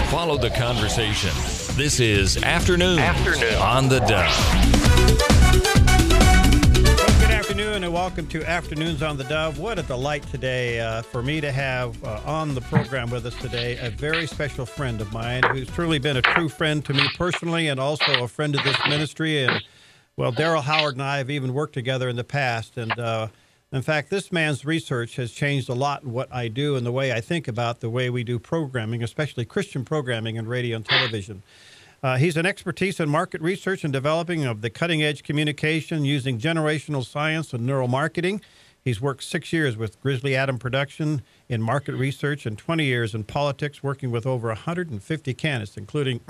Follow the conversation. This is Afternoon on the Dove. Good afternoon and welcome to Afternoons on the Dove. What a delight today for me to have on the program with us today a very special friend of mine who's truly been a true friend to me personally and also a friend of this ministry. And, well, Darryl Howard and I have even worked together in the past. And, in fact, this man's research has changed a lot in what I do and the way I think about the way we do programming, especially Christian programming in radio and television. He's an expertise in market research and developing of the cutting-edge communication using generational science and neuromarketing. He's worked 6 years with Grizzly Adam Production in market research and 20 years in politics, working with over 150 candidates, including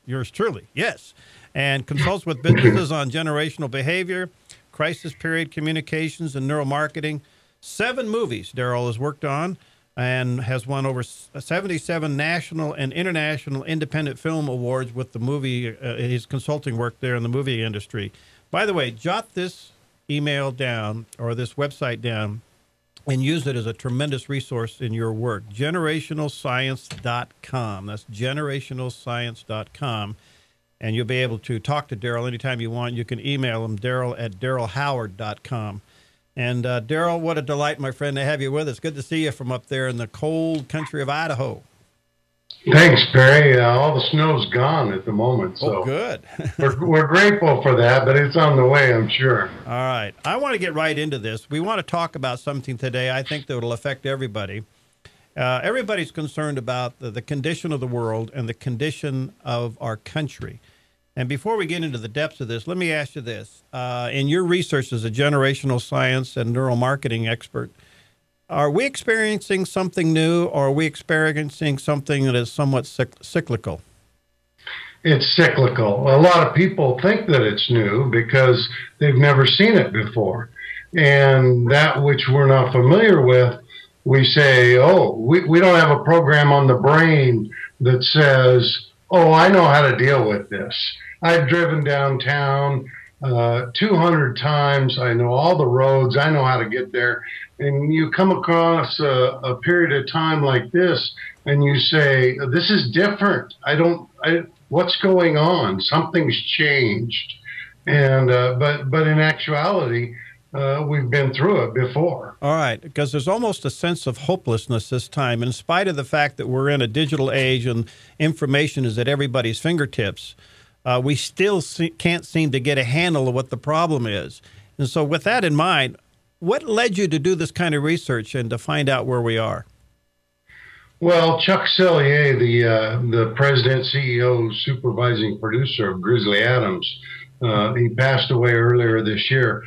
yours truly, yes, and consults with businesses on generational behavior, crisis period communications, and neuromarketing. 7 movies Darryl has worked on and has won over 77 national and international independent film awards with the movie, his consulting work there in the movie industry. By the way, jot this email down or this website down and use it as a tremendous resource in your work. Generationalscience.com. That's generationalscience.com. And you'll be able to talk to Darryl anytime you want. You can email him, Darryl@darrylhoward.com. And Darryl, what a delight, my friend, to have you with us. Good to see you from up there in the cold country of Idaho. Thanks, Perry. All the snow's gone at the moment. So oh, good. we're grateful for that, but it's on the way, I'm sure. All right. I want to get right into this. We want to talk about something today I think that will affect everybody. Everybody's concerned about the condition of the world and the condition of our country. And before we get into the depths of this, let me ask you this. In your research as a generational science and neuromarketing expert, are we experiencing something new, or are we experiencing something that is somewhat cyclical? It's cyclical. A lot of people think that it's new because they've never seen it before. And that which we're not familiar with, we say, oh, we don't have a program on the brain that says, oh, I know how to deal with this. I've driven downtown 200 times. I know all the roads. I know how to get there. And you come across a period of time like this, and you say, this is different. What's going on? Something's changed. And but in actuality, we've been through it before. All right, because there's almost a sense of hopelessness this time, in spite of the fact that we're in a digital age and information is at everybody's fingertips. We still can't seem to get a handle of what the problem is. And so with that in mind, what led you to do this kind of research and to find out where we are? Well, Chuck Cellier, the president, CEO, supervising producer of Grizzly Adams, he passed away earlier this year.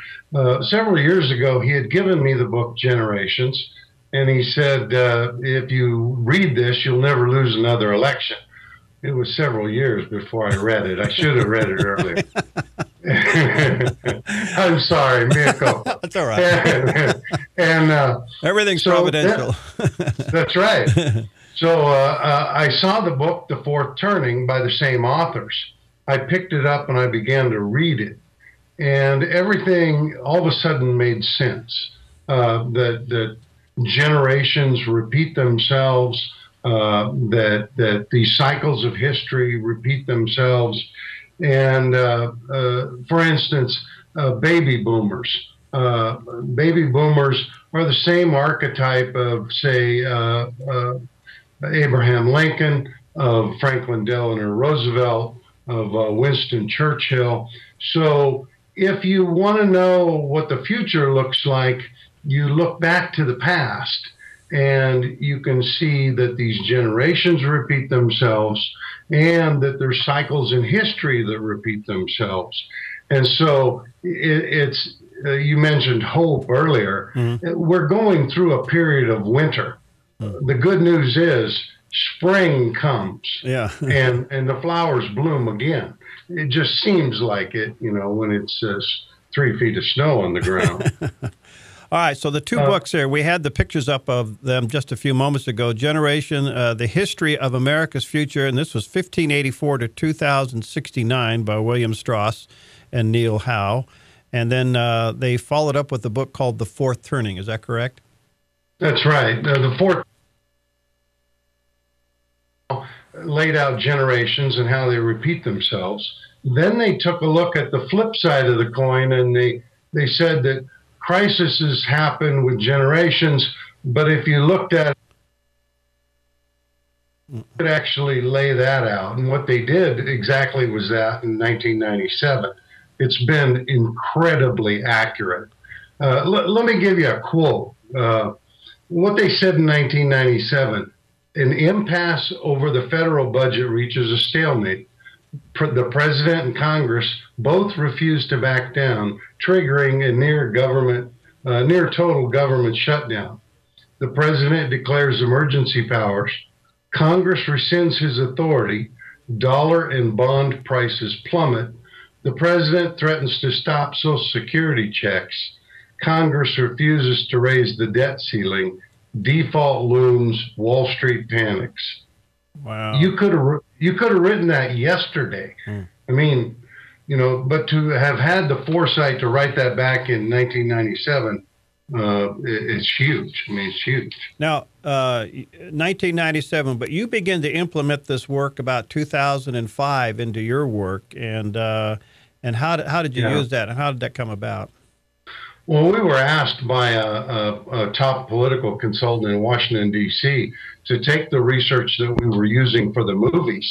Several years ago, he had given me the book Generations, and he said, if you read this, you'll never lose another election. It was several years before I read it. I should have read it earlier. I'm sorry, mea culpa. That's all right. And everything's providential. That's right. So I saw the book, The Fourth Turning, by the same authors. I picked it up and I began to read it. And everything all of a sudden made sense. That generations repeat themselves, that these cycles of history repeat themselves. And for instance, baby boomers. Baby boomers are the same archetype of, say, Abraham Lincoln, of Franklin Delano Roosevelt, of Winston Churchill. So if you want to know what the future looks like, you look back to the past and you can see that these generations repeat themselves and that there's cycles in history that repeat themselves. And so it's you mentioned hope earlier. Mm-hmm. We're going through a period of winter. Mm-hmm. The good news is spring comes, and the flowers bloom again. It just seems like it, when it's 3 feet of snow on the ground. All right, so the two books here, we had the pictures up of them just a few moments ago. Generation, The History of America's Future, and this was 1584 to 2069 by William Strauss and Neil Howe. And then they followed up with a book called The Fourth Turning. Is that correct? That's right. The Fourth laid out generations and how they repeat themselves. Then they took a look at the flip side of the coin, and they said that crises happen with generations, but if you looked at it, could actually lay that out. And what they did exactly was that in 1997. It's been incredibly accurate. Let me give you a quote. What they said in 1997, an impasse over the federal budget reaches a stalemate. The president and Congress both refused to back down, triggering a near total government shutdown. The president declares emergency powers. Congress rescinds his authority. Dollar and bond prices plummet. The president threatens to stop Social Security checks. Congress refuses to raise the debt ceiling. Default looms. Wall Street panics. Wow. You could have written that yesterday. I mean, but to have had the foresight to write that back in 1997, it's huge. I mean, it's huge. Now, 1997, but you begin to implement this work about 2005 into your work, and how did you use that, and how did that come about? Well, we were asked by a top political consultant in Washington, D.C., to take the research that we were using for the movies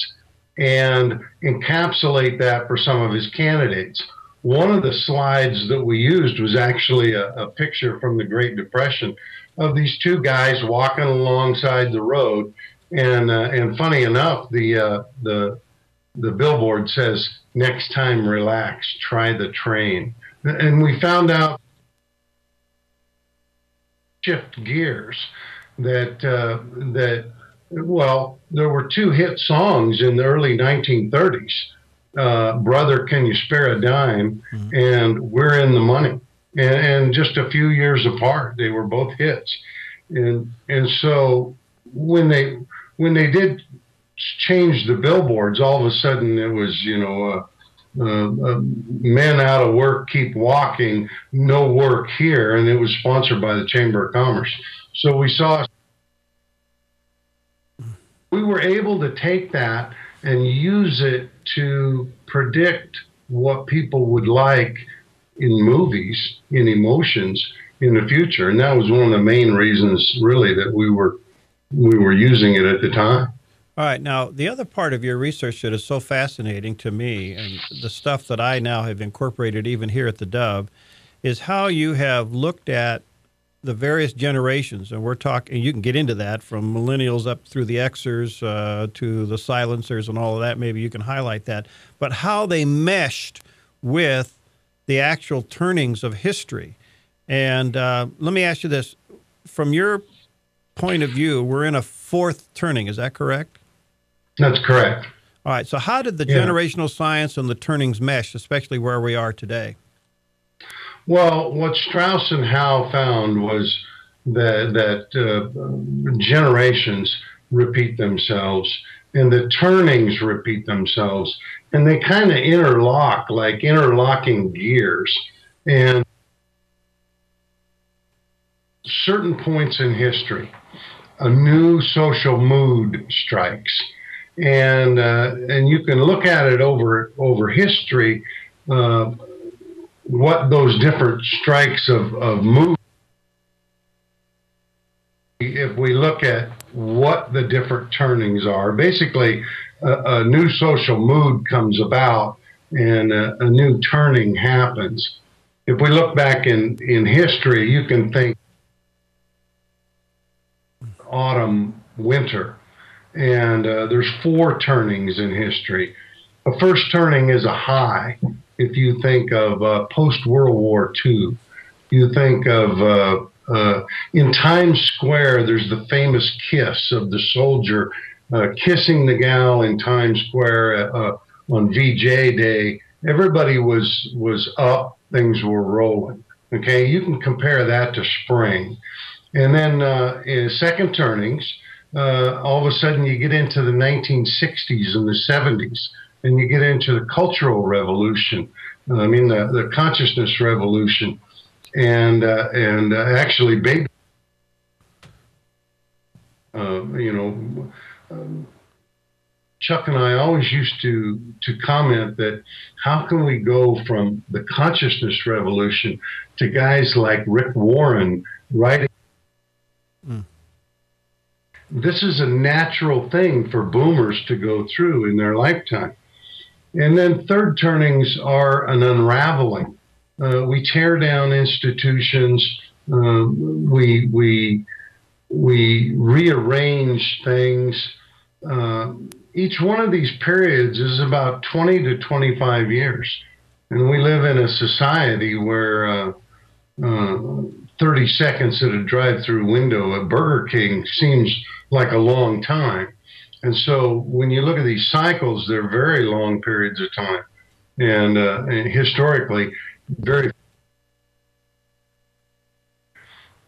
and encapsulate that for some of his candidates. One of the slides that we used was actually a picture from the Great Depression of these two guys walking alongside the road. And funny enough, the billboard says, "Next time, relax, try the train." And we found out, shift gears, that there were two hit songs in the early 1930s, "Brother, Can You Spare a Dime?" and "We're in the Money," and just a few years apart, they were both hits. And so when they did change the billboards, all of a sudden it was men out of work keep walking, no work here, and it was sponsored by the Chamber of Commerce. So we were able to take that and use it to predict what people would like in movies, in emotions in the future. And that was one of the main reasons, really, that we were using it at the time. All right. Now, the other part of your research that is so fascinating to me, and the stuff that I now have incorporated even here at the Dove, is how you have looked at the various generations. And we're talking, you can get into that, from millennials up through the Xers to the silencers and all of that. Maybe you can highlight that. But how they meshed with the actual turnings of history. And let me ask you this. From your point of view, we're in a fourth turning. Is that correct? That's correct. All right. So how did the generational science and the turnings mesh, especially where we are today? Well, what Strauss and Howe found was that generations repeat themselves and the turnings repeat themselves, and they kind of interlock, like interlocking gears. And certain points in history, a new social mood strikes. And you can look at it over history, what those different strikes of mood. If we look at what the different turnings are, basically a new social mood comes about and a new turning happens. If we look back in history, you can think autumn, winter. And there's four turnings in history. The first turning is a high. If you think of post-World War II, you think of in Times Square, there's the famous kiss of the soldier kissing the gal in Times Square on VJ Day. Everybody was up, things were rolling. Okay, you can compare that to spring. And then in second turnings, all of a sudden you get into the 1960s and the 70s, and you get into the Cultural Revolution. I mean, the consciousness revolution, and actually big, Chuck and I always used to comment that how can we go from the consciousness revolution to guys like Rick Warren writing? This is a natural thing for boomers to go through in their lifetime. And then third turnings are an unraveling. We tear down institutions. We rearrange things. Each one of these periods is about 20 to 25 years. And we live in a society where 30 seconds at a drive-through window at Burger King seems like a long time. And so when you look at these cycles, they're very long periods of time. And historically, very.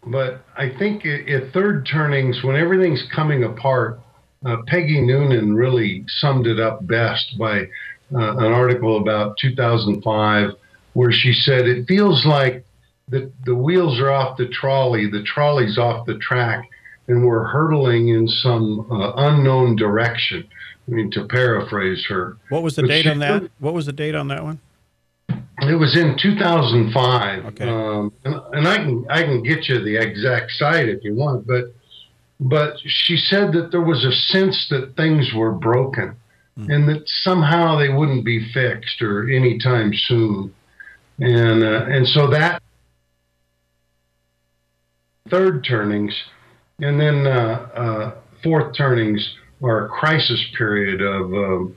But I think at third turnings, when everything's coming apart, Peggy Noonan really summed it up best by an article about 2005, where she said, it feels like the wheels are off the trolley's off the track, and we're hurtling in some unknown direction. I mean, to paraphrase her. What was the date on that? What was the date on that one? It was in 2005. Okay. And I can get you the exact site if you want, but she said that there was a sense that things were broken and that somehow they wouldn't be fixed or anytime soon. And so that third turnings, and then fourth turnings are a crisis period of,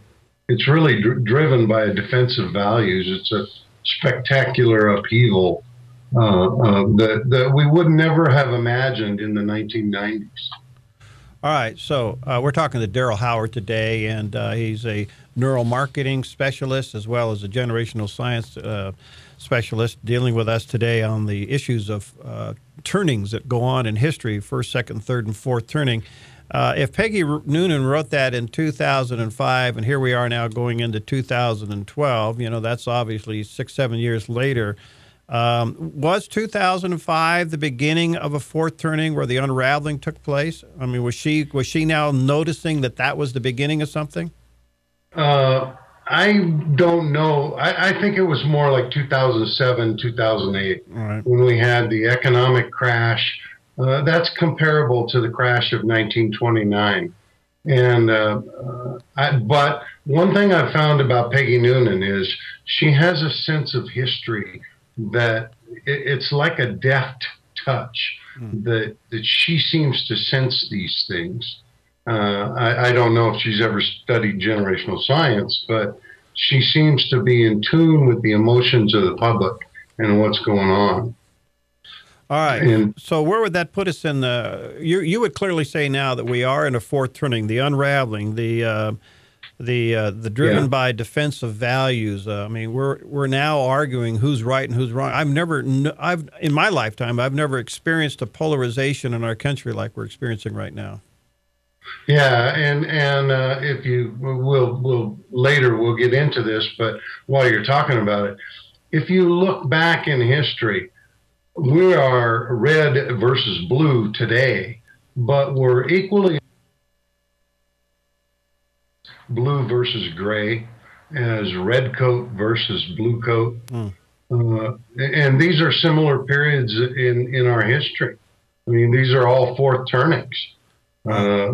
it's really driven by defensive values. It's a spectacular upheaval that we would never have imagined in the 1990s. All right, so we're talking to Darryl Howard today, and he's a neuromarketing specialist as well as a generational science specialist, dealing with us today on the issues of turnings that go on in history, first, second, third, and fourth turning. If Peggy Noonan wrote that in 2005, and here we are now going into 2012, that's obviously 6-7 years later. Was 2005 the beginning of a fourth turning where the unraveling took place? I mean, was she now noticing that was the beginning of something? I don't know. I think it was more like 2007, 2008, right, when we had the economic crash. That's comparable to the crash of 1929. But one thing I've found about Peggy Noonan is she has a sense of history that it's like a deft touch, that she seems to sense these things. I don't know if she's ever studied generational science, but she seems to be in tune with the emotions of the public and what's going on. All right. And so where would that put us in the? You would clearly say now that we are in a fourth turning, the unraveling, the driven by defensive values. I mean, we're now arguing who's right and who's wrong. In my lifetime, I've never experienced a polarization in our country like we're experiencing right now. Yeah, and if we'll later get into this, but while you're talking about it, if you look back in history, we are red versus blue today, but we're equally blue versus gray as red coat versus blue coat. And these are similar periods in our history. I mean, these are all fourth turnings. But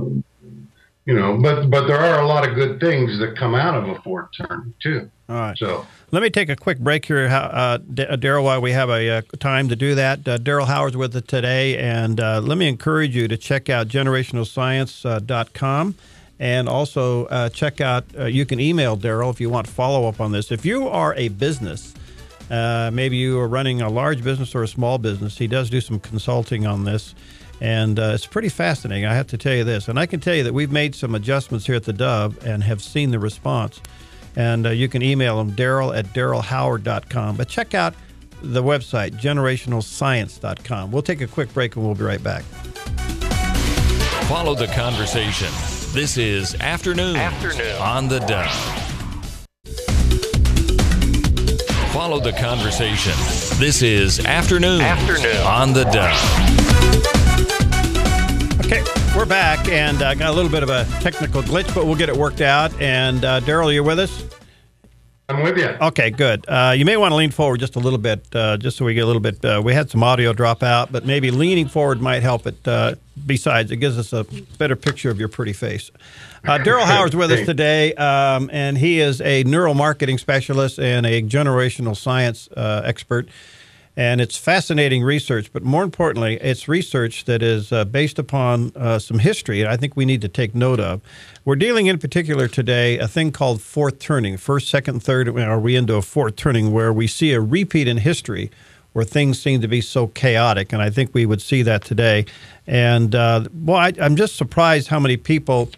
there are a lot of good things that come out of a fourth turn too. All right. So let me take a quick break here, Darryl, while we have a time to do that. Darryl Howard's with us today, and let me encourage you to check out generationalscience.com, and also check out, you can email Darryl if you want follow-up on this. If you are a business, maybe you are running a large business or a small business, he does do some consulting on this. And it's pretty fascinating, I have to tell you this. And I can tell you that we've made some adjustments here at the Dove and have seen the response. And you can email him, Darryl@darrylhoward.com. But check out the website, generationalscience.com. We'll take a quick break and we'll be right back. Follow the conversation. This is Afternoon on the Dove. Follow the conversation. This is Afternoon on the Dove. Okay, We're back, and got a little bit of a technical glitch, but we'll get it worked out. And Darryl, you're with us? I'm with you. Okay, good. You may want to lean forward just a little bit, just so we get a little bit. We had some audio drop out, but maybe leaning forward might help it. Besides, it gives us a better picture of your pretty face. Darryl Howard's with us today, and he is a neuromarketing specialist and a generational science expert. And it's fascinating research, but more importantly, it's research that is based upon some history, and I think we need to take note of. We're dealing in particular today a thing called fourth turning. First, second, third, are we into a fourth turning where we see a repeat in history where things seem to be so chaotic, and I think we would see that today. And, I'm just surprised how many people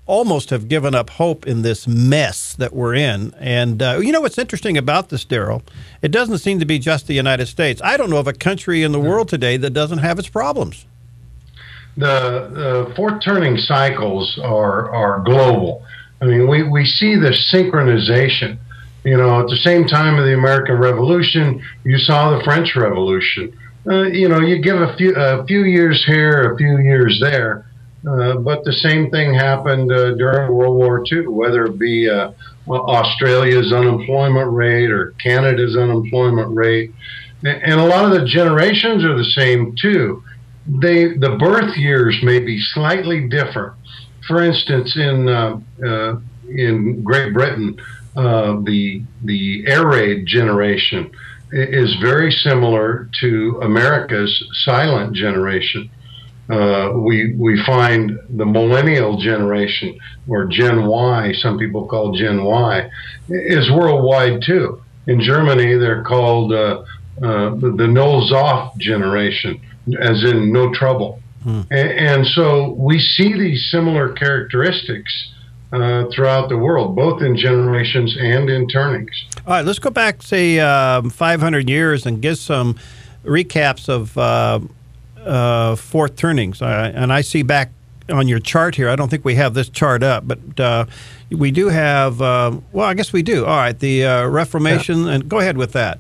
almost have given up hope in this mess that we're in. And you know what's interesting about this, Darryl? It doesn't seem to be just the United States. I don't know of a country in the world today that doesn't have its problems. The fourth turning cycles are global. I mean, we see the synchronization. You know, at the same time of the American Revolution, you saw the French Revolution. You know, you give a few years here, a few years there. But the same thing happened during World War II, whether it be Australia's unemployment rate or Canada's unemployment rate. And a lot of the generations are the same, too. The birth years may be slightly different. For instance, in Great Britain, the air raid generation is very similar to America's silent generation. We find the millennial generation, or Gen Y, some people call Gen Y, is worldwide too. In Germany, they're called the nose-off generation, as in no trouble. And so we see these similar characteristics throughout the world, both in generations and in turnings. All right, let's go back, say, 500 years and get some recaps of fourth turnings. And I see back on your chart here, I don't think we have this chart up, but we do have, well, I guess we do. All right, the Reformation, and go ahead with that.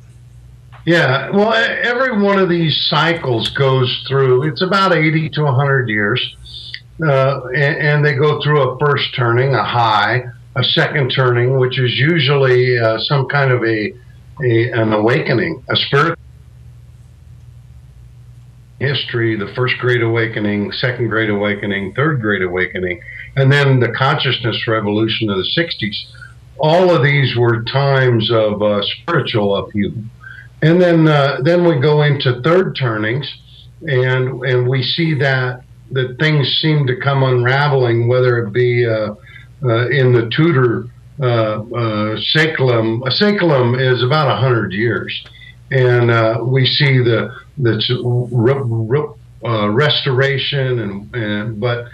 Yeah, well, every one of these cycles goes through, it's about 80 to 100 years, and they go through a first turning, a high, a second turning, which is usually some kind of an awakening, a spiritual history, the first Great Awakening, second Great Awakening, third Great Awakening, and then the consciousness revolution of the 60s. All of these were times of spiritual upheaval. And then we go into third turnings, and we see that things seem to come unraveling, whether it be in the Tudor Sakelum. A Sakelum is about 100 years. And we see the restoration, but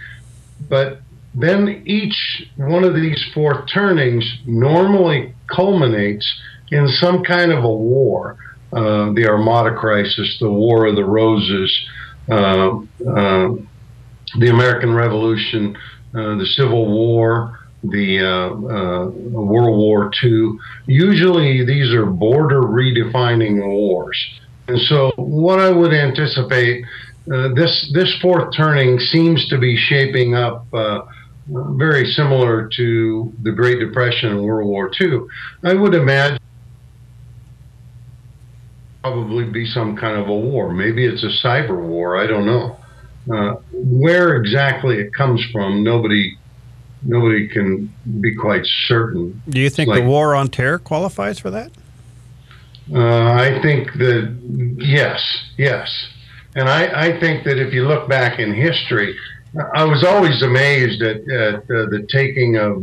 then each one of these fourth turnings normally culminates in some kind of a war. The Armada Crisis, the War of the Roses, the American Revolution, the Civil War, the World War II. Usually these are border redefining wars. And so what I would anticipate, this fourth turning seems to be shaping up very similar to the Great Depression and World War II. I would imagine probably be some kind of a war. Maybe it's a cyber war. I don't know. Where exactly it comes from, nobody can be quite certain. Do you think the war on terror qualifies for that? I think that yes. And I think that if you look back in history, I was always amazed at the taking of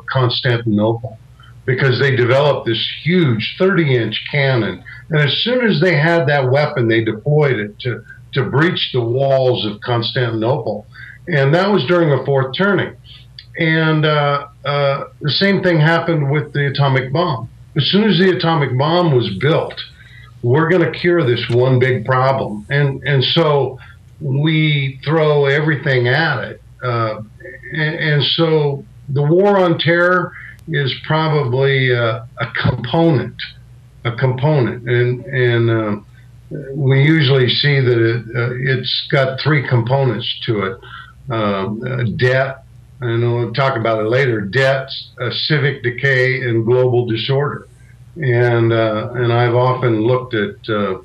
Constantinople, because they developed this huge 30-inch cannon. And as soon as they had that weapon, they deployed it to breach the walls of Constantinople. And that was during the fourth turning. And the same thing happened with the atomic bomb. As soon as the atomic bomb was built, we're going to cure this one big problem. And so we throw everything at it. And so the war on terror is probably a component. And we usually see that it's got three components to it: debt, and we'll talk about it later. Debt, civic decay, and global disorder. And I've often looked at the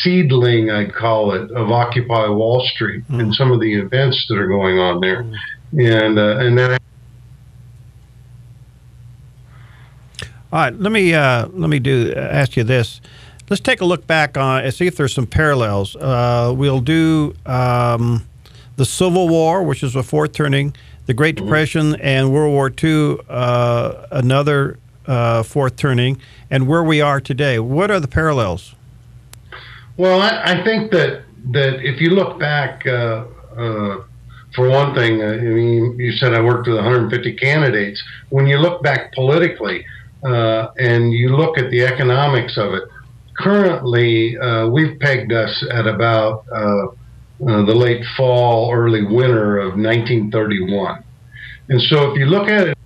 seedling, I'd call it, of Occupy Wall Street and some of the events that are going on there, and then. All right, let me ask you this. Let's take a look back on and see if there's some parallels. We'll do the Civil War, which is a fourth turning, the Great Depression, and World War II, another fourth turning, and where we are today. What are the parallels? Well, I think that if you look back, for one thing, I mean, you said I worked with 150 candidates. When you look back politically, and you look at the economics of it, currently we've pegged us at about the late fall, early winter of 1931. And so if you look at it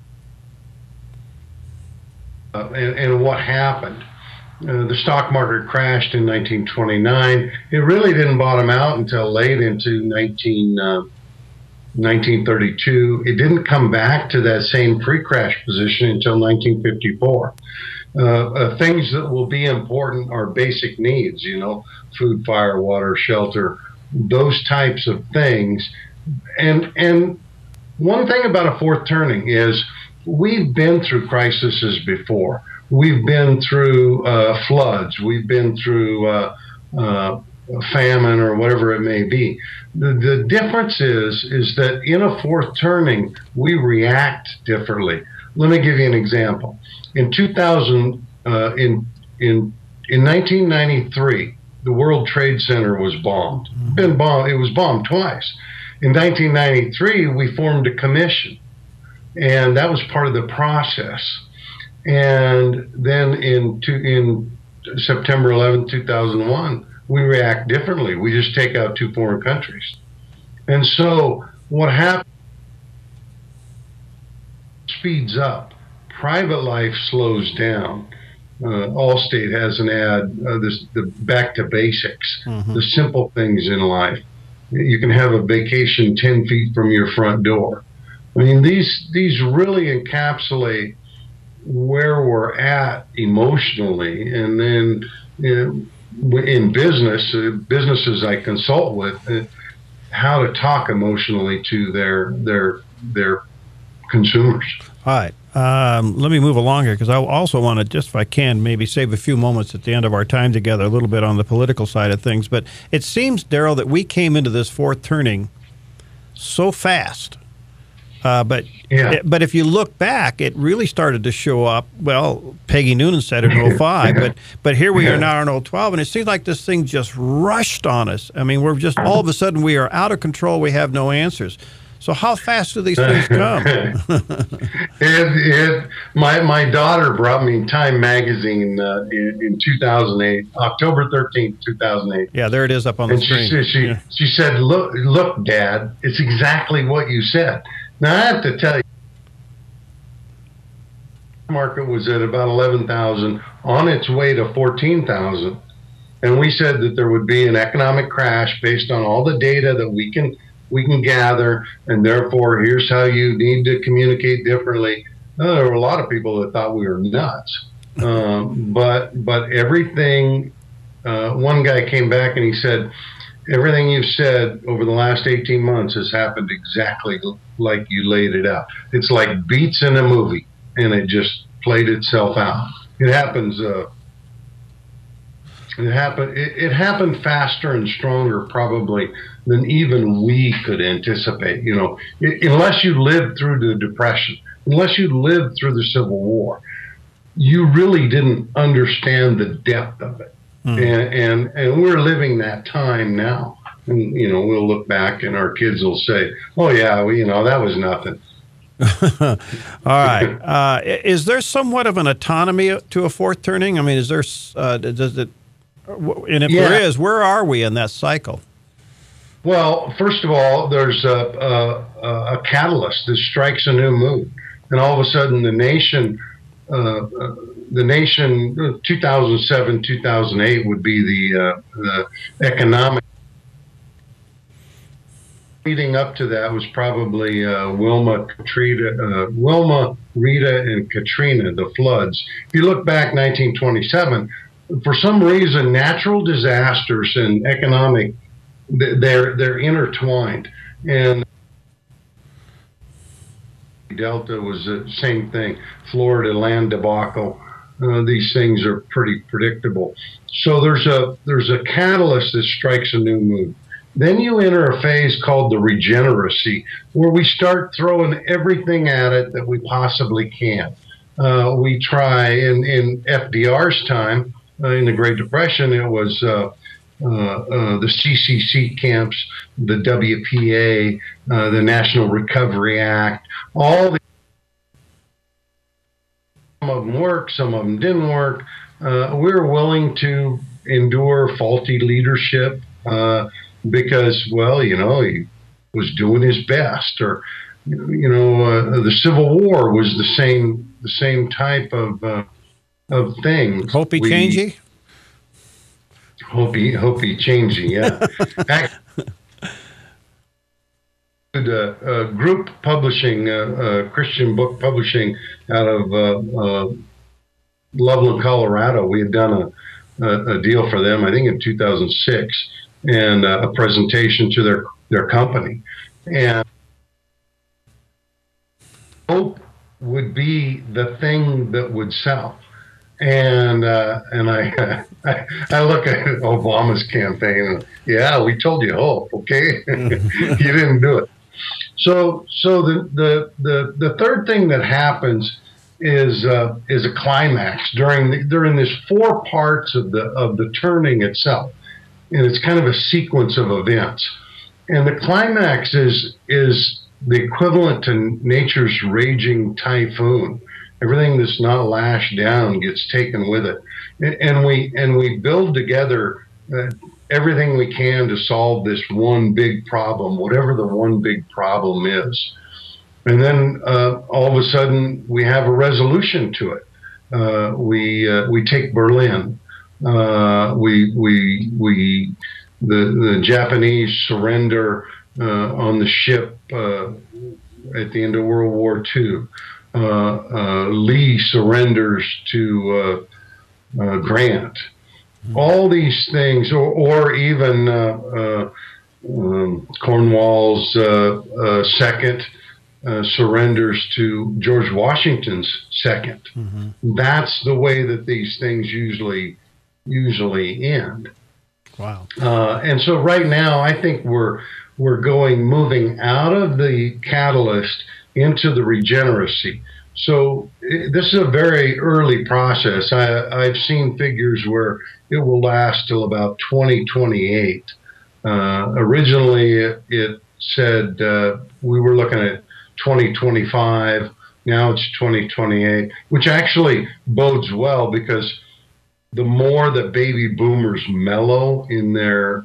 and what happened, the stock market crashed in 1929. It really didn't bottom out until late into 1932. It didn't come back to that same pre-crash position until 1954. Things that will be important are basic needs, food, fire, water, shelter, those types of things. And one thing about a fourth turning is we've been through crises before. We've been through floods. We've been through famine or whatever it may be. The difference is that in a fourth turning, we react differently. Let me give you an example. In 1993, the World Trade Center was bombed. It was bombed twice. In 1993, we formed a commission, and that was part of the process. And then in September 11, 2001, we react differently. We just take out two foreign countries. And so what happens speeds up. Private life slows down. Allstate has an ad, the back to basics, the simple things in life. You can have a vacation 10 feet from your front door. I mean, these really encapsulate where we're at emotionally. And then in businesses I consult with, how to talk emotionally to their consumers. All right. Let me move along here because I also want to, just if I can, maybe save a few moments at the end of our time together, a little bit on the political side of things. But it seems, Darryl, that we came into this fourth turning so fast. But if you look back, it really started to show up. Well, Peggy Noonan said it in 05, but here we are now in 012, and it seems like this thing just rushed on us. I mean, we're just all of a sudden we are out of control. We have no answers. So how fast do these things come? My daughter brought me Time magazine in 2008, October 13th, 2008. Yeah, there it is up on the screen. She said, look, Dad, it's exactly what you said. Now, I have to tell you, the market was at about 11,000, on its way to 14,000. And we said that there would be an economic crash based on all the data that we can gather, and therefore here's how you need to communicate differently. There were a lot of people that thought we were nuts, but everything. One guy came back and he said, everything you've said over the last 18 months has happened exactly like you laid it out. It's like beats in a movie, and it just played itself out. It happens. It happened faster and stronger probably than even we could anticipate. Unless you lived through the Depression, unless you lived through the Civil War, you really didn't understand the depth of it. And we're living that time now. And we'll look back and our kids will say, "Oh yeah, that was nothing." All right. Is there somewhat of an autonomy to a fourth turning? I mean, is there? Does it? And if there is, where are we in that cycle? Well, first of all, there's a catalyst that strikes a new mood, and all of a sudden the nation the nation, 2007, 2008 would be the economic. Leading up to that was probably Wilma, Rita, and Katrina, the floods. If you look back 1927, for some reason, natural disasters and economic, they're intertwined. And Delta was the same thing. Florida land debacle. These things are pretty predictable. So there's a catalyst that strikes a new mood. Then you enter a phase called the regeneracy, where we start throwing everything at it that we possibly can. We try, in FDR's time, in the Great Depression, it was the CCC camps, the WPA, the National Recovery Act, all the. Some of them worked, some of them didn't work. We were willing to endure faulty leadership. Because, well, he was doing his best, or the Civil War was the same type of thing. Hope he changey. Hope he changey. Yeah. A group publishing, Christian book publishing out of Loveland, Colorado. We had done a deal for them, I think, in 2006. And a presentation to their company, and hope would be the thing that would sell. And I look at Obama's campaign, and yeah, we told you hope, okay? You didn't do it. So the third thing that happens is a climax during this 4 parts of the turning itself. And it's kind of a sequence of events. And the climax is the equivalent to nature's raging typhoon. Everything that's not lashed down gets taken with it. And we build together everything we can to solve this one big problem, whatever the one big problem is. And then all of a sudden we have a resolution to it. We take Berlin. The Japanese surrender on the ship at the end of World War II. Lee surrenders to Grant. All these things, or even Cornwall's second surrenders to George Washington's second. Mm-hmm. That's the way that these things usually end. Wow. And so right now, I think we're moving out of the catalyst into the regeneracy. So this is a very early process. I've seen figures where it will last till about 2028. Originally, it said we were looking at 2025. Now it's 2028, which actually bodes well, because the more that baby boomers mellow in their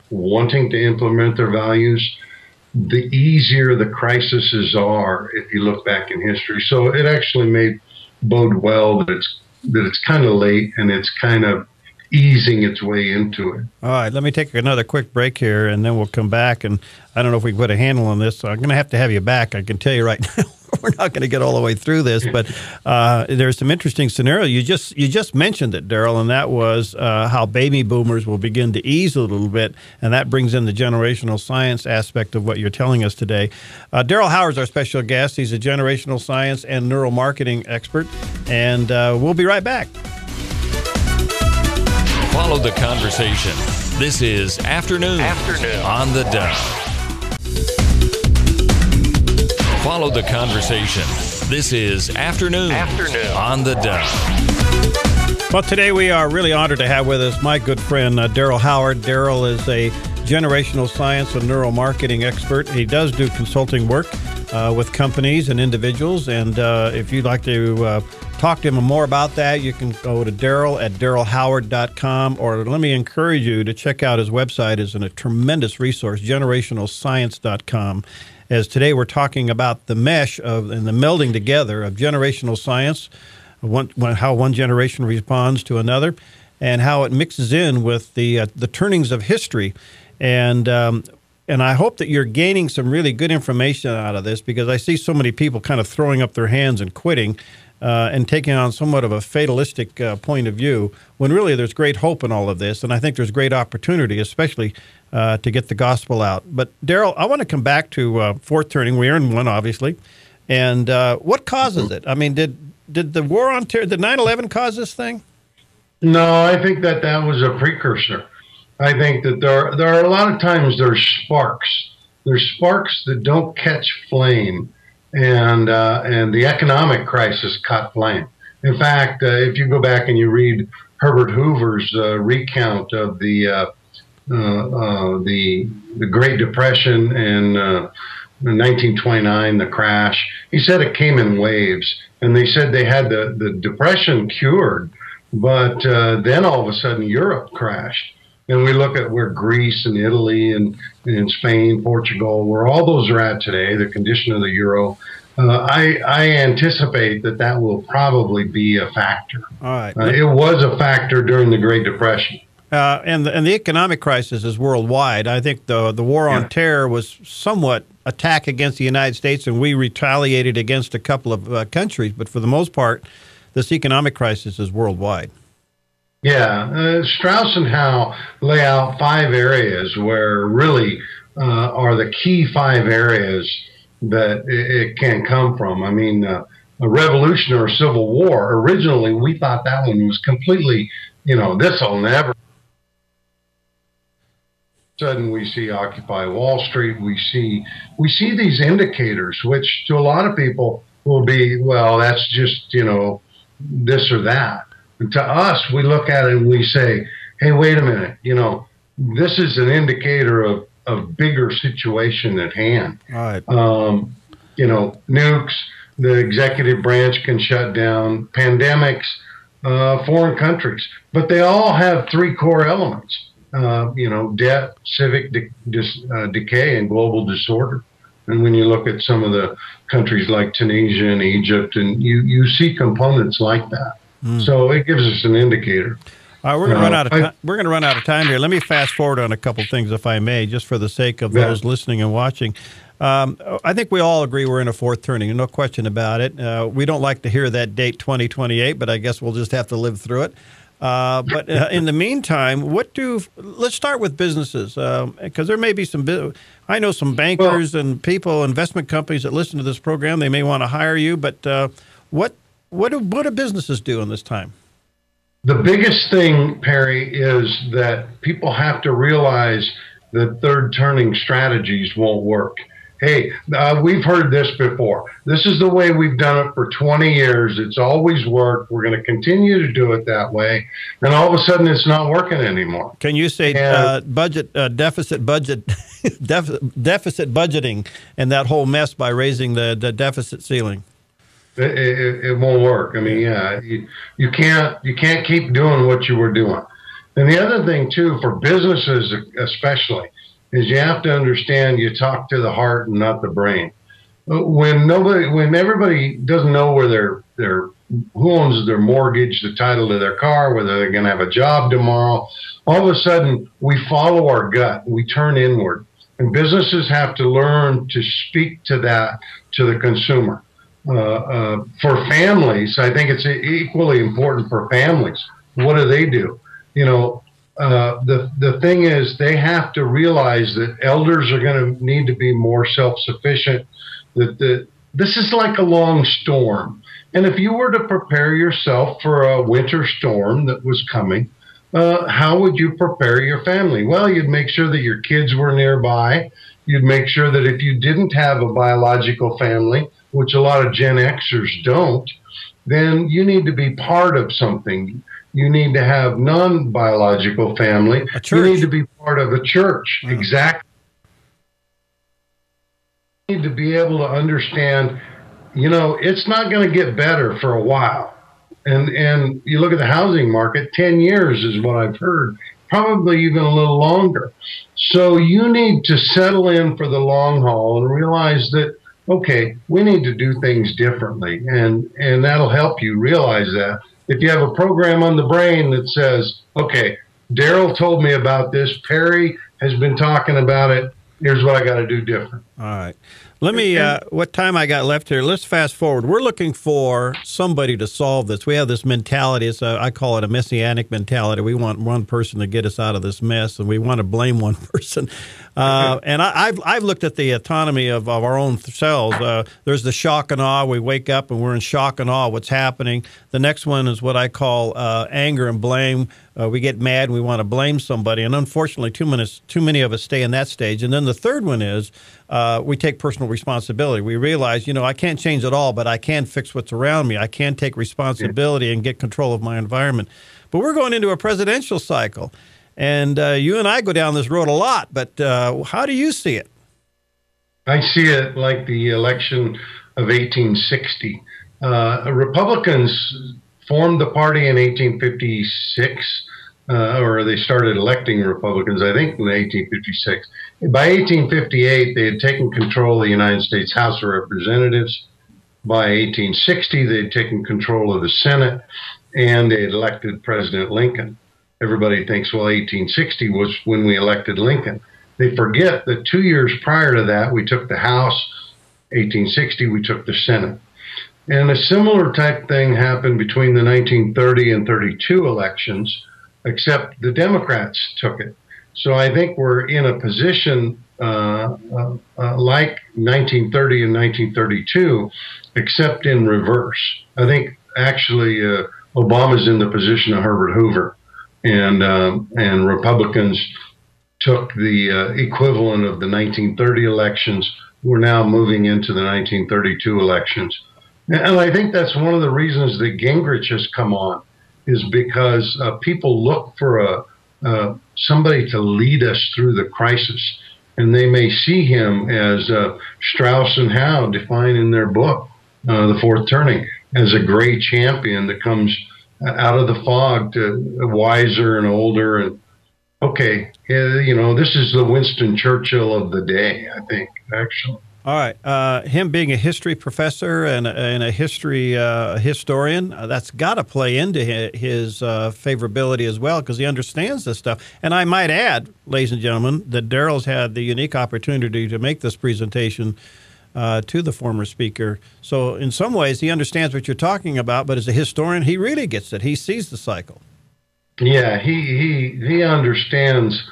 wanting to implement their values, the easier the crises are if you look back in history. So it actually may bode well that it's kind of late and it's kind of easing its way into it. All right, let me take another quick break here, and then we'll come back. And I don't know if we can put a handle on this, so I'm going to have you back. I can tell you right now, we're not going to get all the way through this, but there's some interesting scenario. You just mentioned it, Darryl, and that was how baby boomers will begin to ease a little bit, and that brings in the generational science aspect of what you're telling us today. Darryl Howard is our special guest. He's a generational science and neuromarketing expert, and we'll be right back. Follow the conversation. This is Afternoon on the Dove. Follow the conversation. This is Afternoon on the Dove. Well, today we are really honored to have with us my good friend, Darryl Howard. Darryl is a generational science and neuromarketing expert. He does do consulting work with companies and individuals. And if you'd like to talk to him more about that, you can go to Darryl at darrylhoward.com, or let me encourage you to check out his website. It's a tremendous resource, generationalscience.com. As today we're talking about the mesh of and the melding together of generational science, how one generation responds to another, and how it mixes in with the turnings of history. And I hope that you're gaining some really good information out of this, because I see so many people kind of throwing up their hands and quitting and taking on somewhat of a fatalistic point of view, when really there's great hope in all of this. And I think there's great opportunity, especially to get the gospel out. But, Darryl, I want to come back to fourth turning. We earned one, obviously. And what causes it? I mean, did the war on terror, did 9/11 cause this thing? No, I think that was a precursor. I think that there are a lot of times there's sparks. There's sparks that don't catch flame, and the economic crisis caught flame. In fact, if you go back and you read Herbert Hoover's recount of the Great Depression and in 1929, the crash, he said it came in waves, and they said they had the Depression cured, but then all of a sudden Europe crashed. And we look at where Greece and Italy and Spain, Portugal, where all those are at today, the condition of the euro. I anticipate that will probably be a factor. All right. It was a factor during the Great Depression. And the economic crisis is worldwide. I think the war on terror was somewhat attack against the United States, and we retaliated against a couple of countries. But for the most part, this economic crisis is worldwide. Yeah, Strauss and Howe lay out 5 areas where really are the key 5 areas that it can come from. I mean, a revolution or a civil war, originally we thought that one was completely, this will never. Sudden we see Occupy Wall Street, we see these indicators, which to a lot of people will be, well, that's just, this or that. And to us, we look at it and we say, hey, wait a minute, this is an indicator of bigger situation at hand. All right. Nukes, the executive branch can shut down, pandemics, foreign countries, but they all have 3 core elements, debt, civic decay, and global disorder. And when you look at some of the countries like Tunisia and Egypt, and you see components like that. So it gives us an indicator. We're going to run out of time. We're going to run out of time here. Let me fast forward on a couple things, if I may, just for the sake of those listening and watching. I think we all agree we're in a fourth turning, no question about it. We don't like to hear that date 2028, but I guess we'll just have to live through it. But in the meantime, let's start with businesses, because there may be I know some bankers and people, investment companies that listen to this program. They may want to hire you, but what do businesses do in this time? The biggest thing, Perry, is that people have to realize that third turning strategies won't work. Hey, we've heard this before. This is the way we've done it for 20 years. It's always worked. We're going to continue to do it that way. And all of a sudden, it's not working anymore. Can you say deficit budgeting and that whole mess by raising the deficit ceiling? It won't work. I mean, you can't keep doing what you were doing. And the other thing too, for businesses especially, is you have to understand you talk to the heart and not the brain. When everybody doesn't know where who owns their mortgage, the title to their car, whether they're going to have a job tomorrow, all of a sudden we follow our gut. We turn inward, and businesses have to learn to speak to that to the consumer. For families, I think it's equally important for families. What do they do? The thing is, they have to realize that elders are going to need to be more self-sufficient. This is like a long storm. And if you were to prepare yourself for a winter storm that was coming, how would you prepare your family? Well, you'd make sure that your kids were nearby. You'd make sure that if you didn't have a biological family, which a lot of Gen Xers don't, then you need to be part of something. You need to have non-biological family. A church. You need to be part of a church. Exactly. You need to be able to understand, it's not going to get better for a while. And you look at the housing market, 10 years is what I've heard, probably even a little longer. So you need to settle in for the long haul and realize that okay, we need to do things differently. And that'll help you realize that. If you have a program on the brain that says, okay, Darryl told me about this, Perry has been talking about it, here's what I got to do different. All right. Let me, what time I got left here, let's fast forward. We're looking for somebody to solve this. We have this mentality. I call it a messianic mentality. We want one person to get us out of this mess, and we want to blame one person. And I've looked at the autonomy of our own selves. There's the shock and awe. We wake up and we're in shock and awe of what's happening. The next one is what I call anger and blame. We get mad and we want to blame somebody. And unfortunately, too many of us stay in that stage. And then the third one is we take personal responsibility. We realize, I can't change it all, but I can fix what's around me. I can take responsibility and get control of my environment. But we're going into a presidential cycle. And you and I go down this road a lot, but how do you see it? I see it like the election of 1860. Republicans formed the party in 1856, or they started electing Republicans, I think, in 1856. By 1858, they had taken control of the United States House of Representatives. By 1860, they had taken control of the Senate, and they had elected President Lincoln. Everybody thinks, well, 1860 was when we elected Lincoln. They forget that 2 years prior to that, we took the House. 1860, we took the Senate. And a similar type thing happened between the 1930 and 32 elections, except the Democrats took it. So I think we're in a position like 1930 and 1932, except in reverse. I think actually Obama's in the position of Herbert Hoover. And Republicans took the equivalent of the 1930 elections. We're now moving into the 1932 elections. And I think that's one of the reasons that Gingrich has come on, is because people look for somebody to lead us through the crisis. And they may see him as Strauss and Howe define in their book, The Fourth Turning, as a gray champion that comes out of the fog to wiser and older. And okay, this is the Winston Churchill of the day, I think, actually. All right. Him being a history professor and a history historian, that's got to play into his favorability as well, because he understands this stuff. And I might add, ladies and gentlemen, that Darryl's had the unique opportunity to make this presentation to the former speaker. So in some ways, he understands what you're talking about, but as a historian, he really gets it. He sees the cycle. Yeah, he understands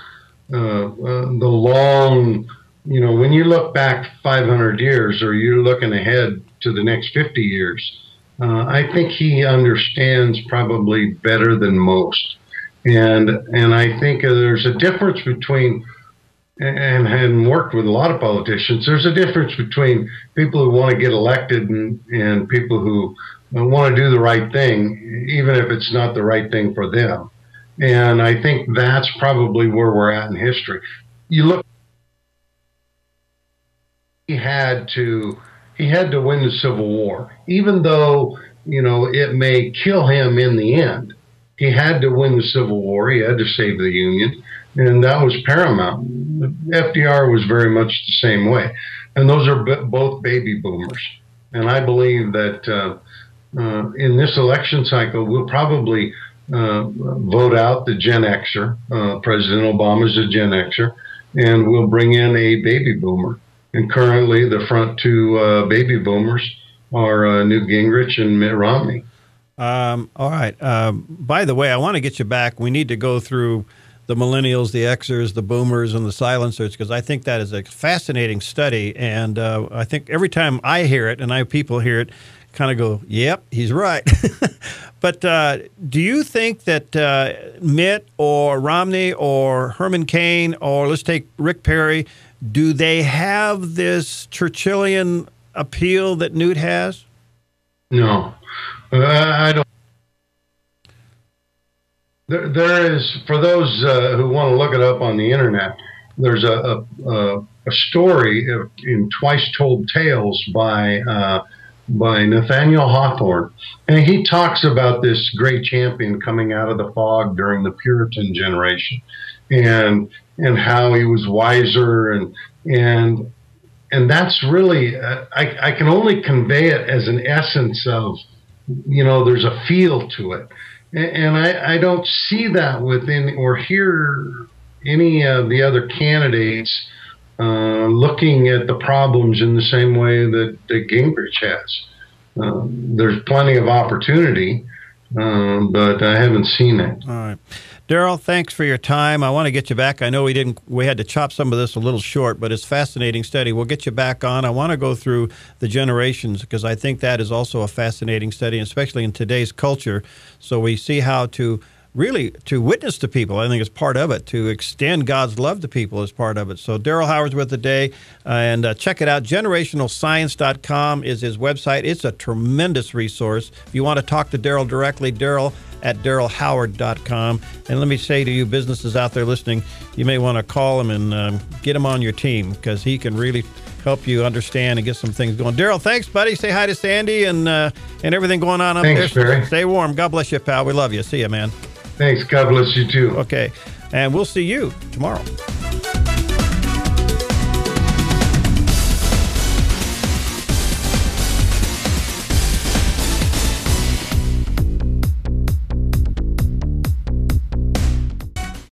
the long, when you look back 500 years or you're looking ahead to the next 50 years, I think he understands probably better than most. And I think there's a difference between, and worked with a lot of politicians, there's a difference between people who want to get elected and people who want to do the right thing, even if it's not the right thing for them. And I think that's probably where we're at in history. You look, he had to win the Civil War, even though, it may kill him in the end. He had to win the Civil War. He had to save the Union. And that was paramount. FDR was very much the same way. And those are both baby boomers. And I believe that in this election cycle, we'll probably vote out the Gen Xer. President Obama's a Gen Xer. And we'll bring in a baby boomer. And currently, the front two baby boomers are Newt Gingrich and Mitt Romney. All right. By the way, I want to get you back. We need to go through the millennials, the Xers, the boomers, and the silencers, because I think that is a fascinating study. And I think every time I hear it, and people hear it, kind of go, yep, he's right. But do you think that Mitt or Romney or Herman Cain, or let's take Rick Perry, do they have this Churchillian appeal that Newt has? No, I don't. There is, for those who want to look it up on the internet, there's a story in Twice Told Tales by Nathaniel Hawthorne, and he talks about this great champion coming out of the fog during the Puritan generation, and how he was wiser, and And that's really, I can only convey it as an essence of, there's a feel to it. And I don't see that within or hear any of the other candidates looking at the problems in the same way that Gingrich has. There's plenty of opportunity, but I haven't seen it. All right. Darryl, thanks for your time. I want to get you back. I know we had to chop some of this a little short, but it's a fascinating study. We'll get you back on. I want to go through the generations because I think that is also a fascinating study, especially in today's culture. So we see how to witness to people, I think, is part of it. To extend God's love to people is part of it. So Darryl Howard's with the day, and check it out. GenerationalScience.com is his website. It's a tremendous resource. If you want to talk to Darryl directly, Darryl at DarrylHoward.com. And let me say to you businesses out there listening, you may want to call him and get him on your team because he can really help you understand and get some things going. Darryl, thanks, buddy. Say hi to Sandy and everything going on up thanks, there. Barry. Stay warm. God bless you, pal. We love you. See you, man. Thanks. God bless you, too. Okay. And we'll see you tomorrow.